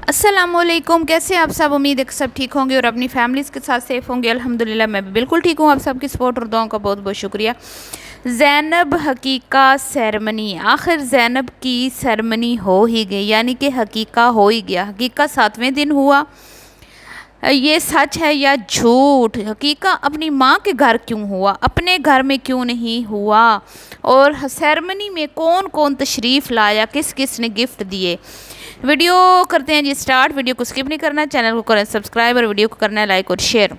अस्सलामुअलैकुम, कैसे हैं आप सब। उम्मीद है कि सब ठीक होंगे और अपनी फैमिलीज़ के साथ सेफ़ होंगे। अल्हम्दुलिल्लाह मैं भी बिल्कुल ठीक हूँ। आप सबकी सपोर्ट और दुआओं का बहुत बहुत शुक्रिया। ज़ैनब हकीका सेरेमनी, आखिर ज़ैनब की सेरेमनी हो ही गई, यानी कि हकीका हो ही गया। हकीका 7वें दिन हुआ। ये सच है या झूठ? हकीका अपनी माँ के घर क्यों हुआ, अपने घर में क्यों नहीं हुआ? और सेरेमनी में कौन कौन तशरीफ़ लाया, किस किस ने गिफ्ट दिए? वीडियो करते हैं जी स्टार्ट। वीडियो को स्किप नहीं करना, चैनल को करें सब्सक्राइब और वीडियो को करना है लाइक और शेयर।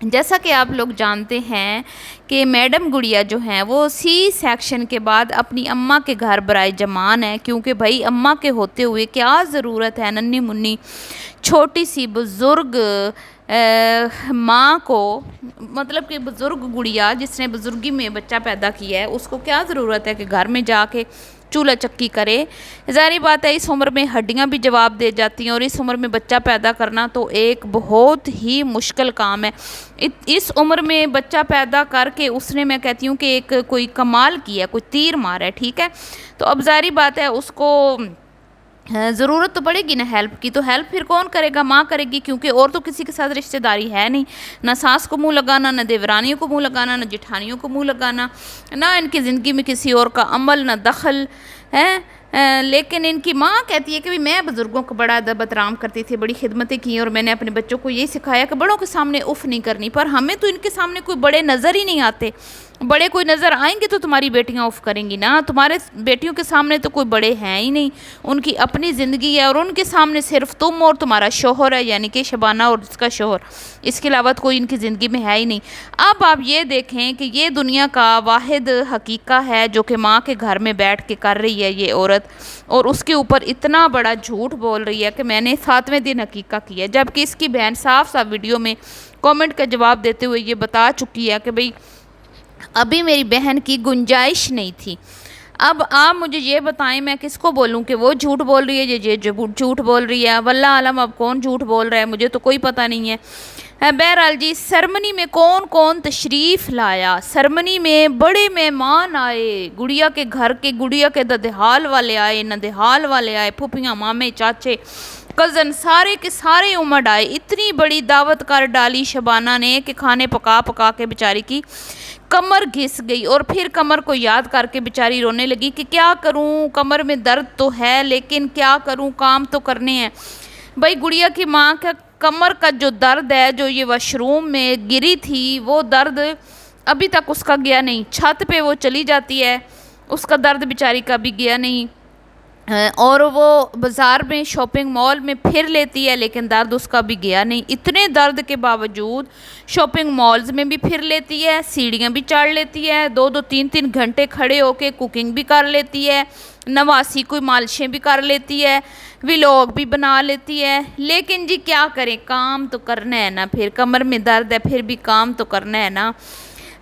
जैसा कि आप लोग जानते हैं कि मैडम गुड़िया जो हैं वो सी सेक्शन के बाद अपनी अम्मा के घर बराए जमान है, क्योंकि भाई अम्मा के होते हुए क्या ज़रूरत है नन्ही मुन्नी छोटी सी बुज़ुर्ग माँ को, मतलब कि बुज़ुर्ग गुड़िया जिसने बुज़ुर्गी में बच्चा पैदा किया है उसको क्या ज़रूरत है कि घर में जाके चूल्हा चक्की करे। ज़ाहिर बात है इस उम्र में हड्डियां भी जवाब दे जाती हैं और इस उम्र में बच्चा पैदा करना तो एक बहुत ही मुश्किल काम है। इस उम्र में बच्चा पैदा करके उसने, मैं कहती हूँ कि एक कोई कमाल किया, कोई तीर मारा है, ठीक है। तो अब ज़ाहिर बात है उसको ज़रूरत तो पड़ेगी ना हेल्प की, तो हेल्प फिर कौन करेगा? माँ करेगी, क्योंकि और तो किसी के साथ रिश्तेदारी है नहीं। ना सास को मुंह लगाना, ना देवरानियों को मुंह लगाना, ना जिठानियों को मुंह लगाना, ना इनकी ज़िंदगी में किसी और का अमल, ना दखल है। लेकिन इनकी माँ कहती है कि भाई मैं बुज़ुर्गों को बड़ा अदब एहतराम करती थी, बड़ी खिदमतें की और मैंने अपने बच्चों को यही सिखाया कि बड़ों के सामने उफ़ नहीं करनी। पर हमें तो इनके सामने कोई बड़े नज़र ही नहीं आते। बड़े कोई नज़र आएंगे तो तुम्हारी बेटियां उफ़ करेंगी ना, तुम्हारे बेटियों के सामने तो कोई बड़े हैं ही नहीं। उनकी अपनी ज़िंदगी है और उनके सामने सिर्फ तुम और तुम्हारा शोहर है, यानी कि शबाना और उसका शोहर। इसके अलावा तो कोई इनकी ज़िंदगी में है ही नहीं। अब आप ये देखें कि ये दुनिया का वाहिद हकीका है जो कि माँ के घर में बैठ के कर रही है ये औरत, और उसके ऊपर इतना बड़ा झूठ बोल रही है कि मैंने 7वें दिन हकीका किया, जबकि इसकी बहन साफ साफ वीडियो में कमेंट का जवाब देते हुए ये बता चुकी है कि भाई अभी मेरी बहन की गुंजाइश नहीं थी। अब आप मुझे ये बताएं मैं किसको बोलूं कि वो झूठ बोल रही है, ये झूठ बोल रही है। वल्लाह आलम अब कौन झूठ बोल रहा है, मुझे तो कोई पता नहीं है। बहरहाल जी, सेरेमनी में कौन कौन तशरीफ़ लाया? सेरेमनी में बड़े मेहमान आए, गुड़िया के घर के, गुड़िया के ददेहाल वाले आए, नदेहाल वाले आए, फूफियाँ मामे चाचे कज़न सारे के सारे उमड़ आए। इतनी बड़ी दावत कर डाली शबाना ने कि खाने पका पका के बेचारी की कमर घिस गई, और फिर कमर को याद करके बेचारी रोने लगी कि क्या करूं, कमर में दर्द तो है लेकिन क्या करूं, काम तो करने हैं। भाई गुड़िया की माँ का कमर का जो दर्द है, जो ये वॉशरूम में गिरी थी, वो दर्द अभी तक उसका गया नहीं। छत पे वो चली जाती है, उसका दर्द बेचारी का भी गया नहीं। और वो बाज़ार में शॉपिंग मॉल में फिर लेती है लेकिन दर्द उसका भी गया नहीं। इतने दर्द के बावजूद शॉपिंग मॉल्स में भी फिर लेती है, सीढ़ियाँ भी चढ़ लेती है, 2-2 3-3 घंटे खड़े होके कुकिंग भी कर लेती है, नवासी कोई मालिशें भी कर लेती है, व्लॉग भी बना लेती है। लेकिन जी क्या करें, काम तो करना है ना। फिर कमर में दर्द है फिर भी काम तो करना है ना।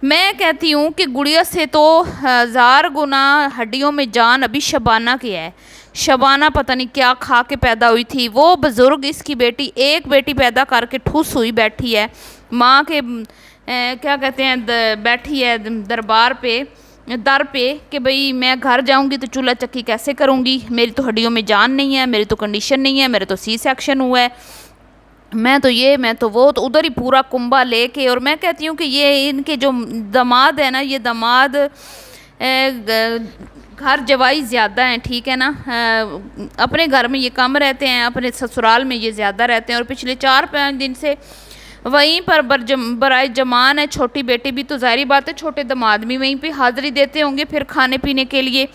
मैं कहती हूँ कि गुड़िया से तो 1000 गुना हड्डियों में जान अभी शबाना की है। शबाना पता नहीं क्या खा के पैदा हुई थी। वो बुज़ुर्ग इसकी बेटी, एक बेटी पैदा करके ठुस हुई बैठी है माँ के क्या कहते हैं बैठी है दरबार पे, दर पे कि भाई मैं घर जाऊंगी तो चूल्हा चक्की कैसे करूंगी, मेरी तो हड्डियों में जान नहीं है, मेरी तो कंडीशन नहीं है, मेरे तो सी सेक्शन हुआ है, मैं तो ये मैं तो वो, तो उधर ही पूरा कुंबा लेके। और मैं कहती हूँ कि ये इनके जो दामाद है ना, ये दामाद घर जवाई ज़्यादा हैं, ठीक है ना। अपने घर में ये कम रहते हैं, अपने ससुराल में ये ज़्यादा रहते हैं। और पिछले 4-5 दिन से वहीं पर बराए जमान है छोटी बेटी भी, तो ज़ाहिर बात है छोटे दामाद भी वहीं पे हाज़िरी देते होंगे फिर खाने पीने के लिए।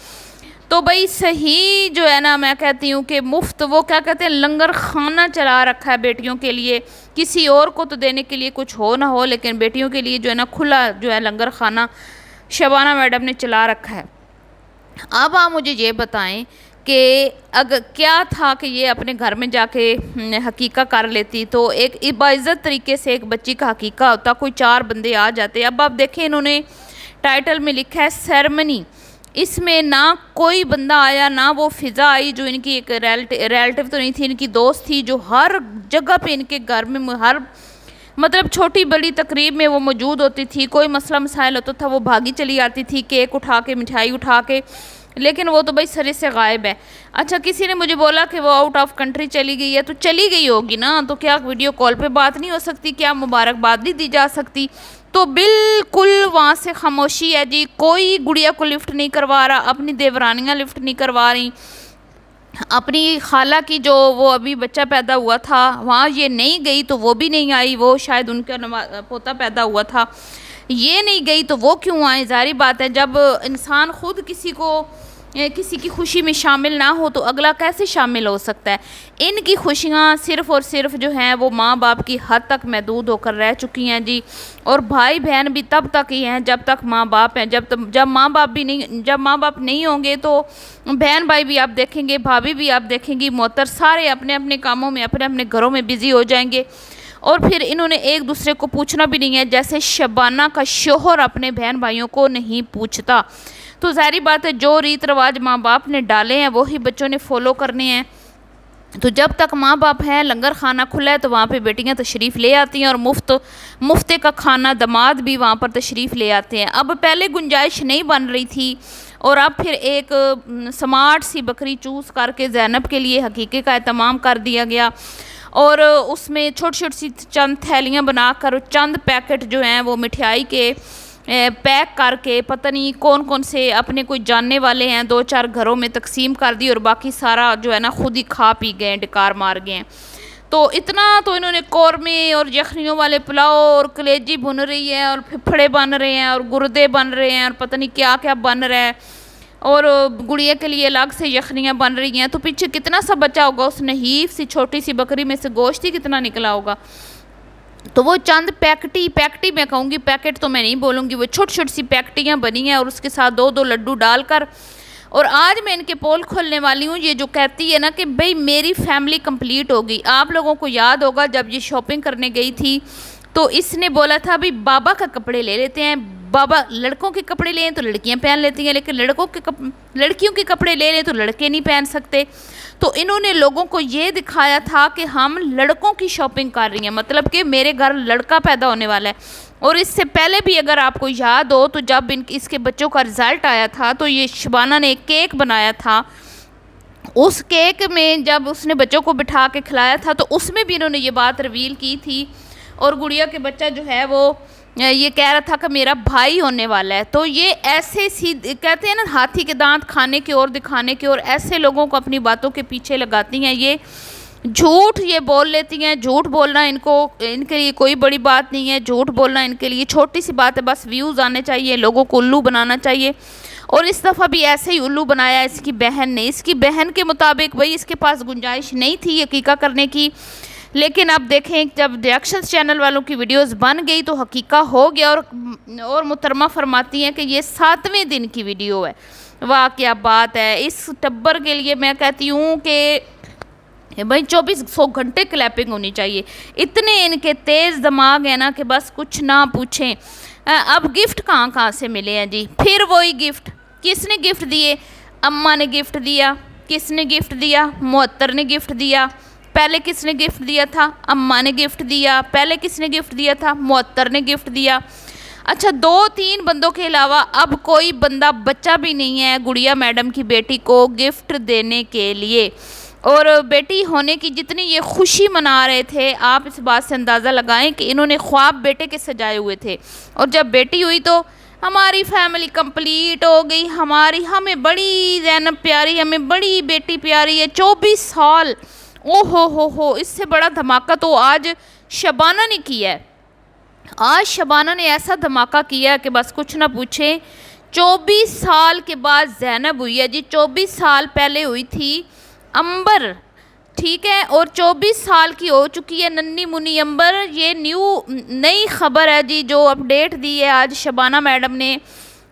तो भाई सही जो है ना, मैं कहती हूँ कि मुफ्त वो क्या कहते हैं लंगर खाना चला रखा है बेटियों के लिए। किसी और को तो देने के लिए कुछ हो ना हो, लेकिन बेटियों के लिए जो है ना खुला जो है लंगर खाना शबाना मैडम ने चला रखा है। अब आप मुझे ये बताएं कि अगर क्या था कि ये अपने घर में जाके हकीका कर लेती तो एक इबाइज़त तरीके से एक बच्ची का हकीका होता, कोई 4 बंदे आ जाते। अब आप देखें इन्होंने टाइटल में लिखा है सेरेमनी, इसमें ना कोई बंदा आया ना वो फ़िज़ा आई जो इनकी एक रिलेटिव तो नहीं थी, इनकी दोस्त थी जो हर जगह पे इनके घर में हर मतलब छोटी बड़ी तकरीब में वो मौजूद होती थी। कोई मसला मसाइल होता था वो भागी चली आती थी, केक उठा के मिठाई उठा के लेकिन वो तो भाई सरे से गायब है। अच्छा, किसी ने मुझे बोला कि वो आउट ऑफ कंट्री चली गई है, तो चली गई होगी ना, तो क्या वीडियो कॉल पे बात नहीं हो सकती, क्या मुबारकबाद नहीं दी जा सकती? तो बिल्कुल वहाँ से खामोशी है जी, कोई गुड़िया को लिफ्ट नहीं करवा रहा, अपनी देवरानियाँ लिफ्ट नहीं करवा रही, अपनी खाला की जो वो अभी बच्चा पैदा हुआ था वहाँ ये नहीं गई तो वो भी नहीं आई, वो शायद उनका पोता पैदा हुआ था, ये नहीं गई तो वो क्यों आए? ज़ाहिर बात है, जब इंसान खुद किसी की खुशी में शामिल ना हो तो अगला कैसे शामिल हो सकता है? इनकी खुशियाँ सिर्फ़ और सिर्फ जो हैं वो माँ बाप की हद तक महदूद होकर रह चुकी हैं जी। और भाई बहन भी तब तक ही हैं जब तक माँ बाप हैं, जब माँ बाप नहीं होंगे तो बहन भाई भी आप देखेंगे, भाभी भी आप देखेंगी, मोहतर सारे अपने अपने कामों में अपने अपने घरों में बिज़ी हो जाएंगे। और फिर इन्होंने एक दूसरे को पूछना भी नहीं है, जैसे शबाना का शोहर अपने बहन भाइयों को नहीं पूछता। तो ज़ाहिर बात है, जो रीत रिवाज माँ बाप ने डाले हैं वही बच्चों ने फॉलो करने हैं। तो जब तक माँ बाप हैं, लंगर खाना खुला है तो वहाँ पे बेटियाँ तशरीफ़ ले आती हैं, और मुफ्ते का खाना दामाद भी वहाँ पर तशरीफ़ ले आते हैं। अब पहले गुंजाइश नहीं बन रही थी, और अब फिर एक स्मार्ट सी बकरी चूज़ करके ज़ैनब के लिए हकीक़े का एहतमाम कर दिया गया, और उसमें छोटी छोटी सी चंद थैलियाँ बनाकर चंद पैकेट जो हैं वो मिठाई के पैक करके पता नहीं कौन कौन से अपने कोई जानने वाले हैं 2-4 घरों में तकसीम कर दी, और बाकी सारा जो है ना खुद ही खा पी गए, डकार मार गए हैं। तो इतना तो इन्होंने कौरमे और यखनियों वाले पुलाव और कलेजी भुन रही है, और फिफड़े बन रहे हैं, और गुर्दे बन रहे हैं, और पता नहीं क्या क्या बन रहा है, और गुड़िया के लिए अलग से यखनियाँ बन रही हैं। तो पीछे कितना सा बचा होगा उस नहीफ सी छोटी सी बकरी में से, गोश्त ही कितना निकला होगा। तो वो चंद पैकटी मैं कहूँगी, पैकेट तो मैं नहीं बोलूँगी, वो छोटी छोटी सी पैकटियाँ बनी हैं, और उसके साथ 2-2 लड्डू डालकर। और आज मैं इनके पोल खोलने वाली हूँ, ये जो कहती है ना कि भाई मेरी फैमिली कंप्लीट होगी। आप लोगों को याद होगा जब ये शॉपिंग करने गई थी तो इसने बोला था भाई बाबा का कपड़े ले लेते हैं, बाबा लड़कों के कपड़े लें तो लड़कियां पहन लेती हैं, लेकिन लड़कियों के कपड़े ले लें तो लड़के नहीं पहन सकते। तो इन्होंने लोगों को ये दिखाया था कि हम लड़कों की शॉपिंग कर रही हैं, मतलब कि मेरे घर लड़का पैदा होने वाला है। और इससे पहले भी अगर आपको याद हो तो जब इसके बच्चों का रिज़ल्ट आया था तो ये शबाना ने एक केक बनाया था, उस केक में जब उसने बच्चों को बिठा के खिलाया था तो उसमें भी इन्होंने ये बात रिवील की थी। और गुड़िया के बच्चा जो है वो ये कह रहा था कि मेरा भाई होने वाला है। तो ये ऐसे कहते हैं ना, हाथी के दांत खाने की ओर दिखाने की ओर, ऐसे लोगों को अपनी बातों के पीछे लगाती हैं। ये झूठ ये बोल लेती हैं, झूठ बोलना इनके लिए कोई बड़ी बात नहीं है, झूठ बोलना इनके लिए छोटी सी बात है, बस व्यूज़ आने चाहिए, लोगों को उल्लू बनाना चाहिए। और इस दफ़ा भी ऐसे ही उल्लू बनाया इसकी बहन ने। इसकी बहन के मुताबिक भाई इसके पास गुंजाइश नहीं थी हकीका करने की, लेकिन अब देखें जब रिएक्शंस चैनल वालों की वीडियोस बन गई तो हकीका हो गया। और मुहतरमा फरमाती हैं कि ये 7वें दिन की वीडियो है। वाह क्या बात है, इस टब्बर के लिए मैं कहती हूँ कि भाई 2400 घंटे क्लैपिंग होनी चाहिए। इतने इनके तेज़ दिमाग है ना कि बस कुछ ना पूछें। अब गिफ्ट कहाँ कहाँ से मिले हैं जी, फिर वही गिफ्ट। किसने गिफ्ट दिए? अम्मा ने गिफ्ट दिया। किसने गिफ्ट दिया? मुहत्तर ने गिफ्ट दिया। पहले किसने गिफ्ट दिया था? अम्मा ने गिफ्ट दिया। पहले किसने गिफ्ट दिया था? मुहत्तर ने गिफ्ट दिया। अच्छा, 2-3 बंदों के अलावा अब कोई बंदा बच्चा भी नहीं है गुड़िया मैडम की बेटी को गिफ्ट देने के लिए। और बेटी होने की जितनी ये खुशी मना रहे थे, आप इस बात से अंदाज़ा लगाएं कि इन्होंने ख्वाब बेटे के सजाए हुए थे। और जब बेटी हुई तो हमारी फैमिली कंप्लीट हो गई, हमें बड़ी ज़ैनब प्यारी, हमें बड़ी बेटी प्यारी है। 24 साल, ओ हो, इससे बड़ा धमाका तो आज शबाना ने किया है। आज शबाना ने ऐसा धमाका किया कि बस कुछ ना पूछें। 24 साल के बाद ज़ैनब हुई है जी। 24 साल पहले हुई थी अंबर, ठीक है, और 24 साल की हो चुकी है नन्नी मुन्नी अंबर। ये नई खबर है जी जो अपडेट दी है आज शबाना मैडम ने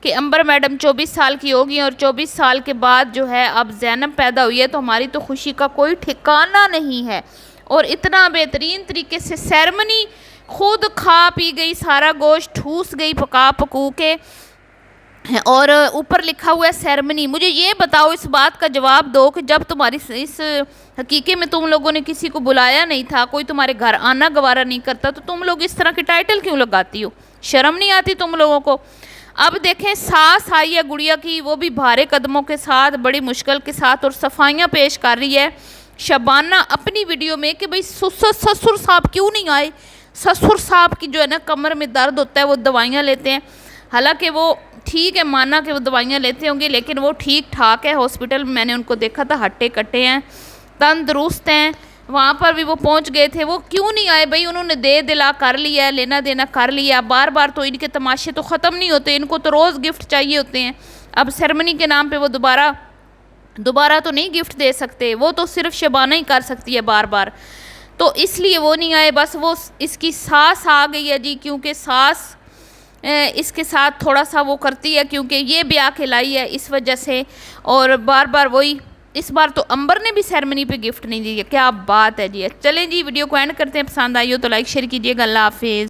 कि अंबर मैडम 24 साल की होगी, और 24 साल के बाद जो है अब ज़ैनब पैदा हुई है। तो हमारी तो खुशी का कोई ठिकाना नहीं है। और इतना बेहतरीन तरीके से सेरेमनी, खुद खा पी गई, सारा गोश्त ठूस गई पका पकू के, और ऊपर लिखा हुआ है सेरेमनी। मुझे ये बताओ, इस बात का जवाब दो कि जब तुम्हारी इस हकीके में तुम लोगों ने किसी को बुलाया नहीं था, कोई तुम्हारे घर आना गवारा नहीं करता, तो तुम लोग इस तरह के टाइटल क्यों लगाती हो? शर्म नहीं आती तुम लोगों को? अब देखें सास आई है गुड़िया की, वो भी भारे कदमों के साथ, बड़ी मुश्किल के साथ और सफाइयाँ पेश कर रही है शबाना अपनी वीडियो में कि भाई ससुर साहब क्यों नहीं आए। ससुर साहब की जो है ना कमर में दर्द होता है, वो दवाइयाँ लेते हैं। हालांकि वो ठीक है, माना कि वो दवाइयाँ लेते होंगे, लेकिन वो ठीक ठाक है। हॉस्पिटल में मैंने उनको देखा था, हट्टे कट्टे हैं, तंदुरुस्त हैं। वहाँ पर भी वो पहुँच गए थे, वो क्यों नहीं आए भाई। उन्होंने दे दिला कर लिया, लेना देना कर लिया। बार बार तो इनके तमाशे तो ख़त्म नहीं होते, इनको तो रोज़ गिफ्ट चाहिए होते हैं। अब सेरेमनी के नाम पे वो दोबारा तो नहीं गिफ्ट दे सकते, वो तो सिर्फ शबाना ही कर सकती है बार बार, तो इसलिए वो नहीं आए। बस वो इसकी सास आ गई है जी, क्योंकि सास इसके साथ थोड़ा सा वो करती है, क्योंकि ये ब्याह खिलाई है इस वजह से। और बार बार वही, इस बार तो अंबर ने भी सेरेमनी पे गिफ्ट नहीं दी है। क्या बात है जी। चलें जी, वीडियो को एंड करते हैं। पसंद आई हो तो लाइक शेयर कीजिएगा। अल्लाह हाफिज़।